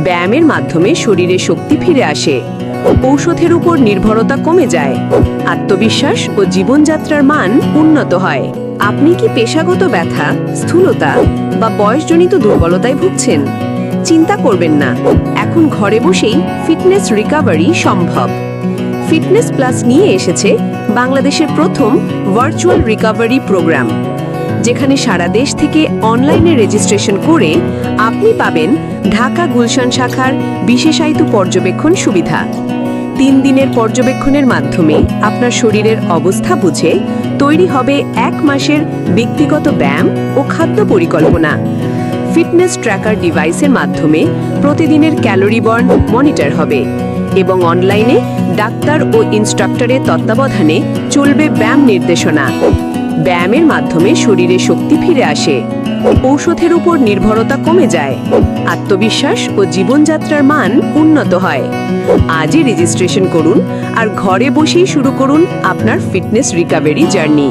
ব্যায়ামের মাধ্যমে শরীরে শক্তি ফিরে আসে, ঔষধের উপর নির্ভরতা কমে যায়, আত্মবিশ্বাস ও জীবনযাত্রার মান উন্নত হয়। আপনি কি পেশাগত ব্যথা, স্থূলতা বা বয়সজনিত দুর্বলতায় ভুগছেন? চিন্তা করবেন না, এখন ঘরে বসেই ফিটনেস রিকভারি সম্ভব। ফিটনেস প্লাস নিয়ে এসেছে বাংলাদেশের প্রথম ভার্চুয়াল রিকভারি প্রোগ্রাম, যেখানে সারা দেশ থেকে অনলাইনে রেজিস্ট্রেশন করে আপনি পাবেন ঢাকা গুলশান শাখার বিশেষায়িত পর্যবেক্ষণ সুবিধা। 3 দিনের পর্যবেক্ষণের মাধ্যমে আপনার শরীরের অবস্থা বুঝে তৈরি হবে 1 মাসের ব্যক্তিগত ব্যায়াম ও খাদ্য পরিকল্পনা। ফিটনেস ট্র্যাকার ডিভাইসের মাধ্যমে প্রতিদিনের ক্যালোরি বার্ন মনিটর হবে এবং অনলাইনে ডাক্তার ও ইনস্ট্রাক্টরের তত্ত্বাবধানে চলবে ব্যায়াম নির্দেশনা। ব্যায়ামের মাধ্যমে শরীরে শক্তি ফিরে আসে, ঔষধের উপর নির্ভরতা কমে যায়, আত্মবিশ্বাস ও জীবনযাত্রার মান উন্নত হয়। আজই রেজিস্ট্রেশন করুন আর ঘরে বসেই শুরু করুন আপনার ফিটনেস রিকভারি জার্নি।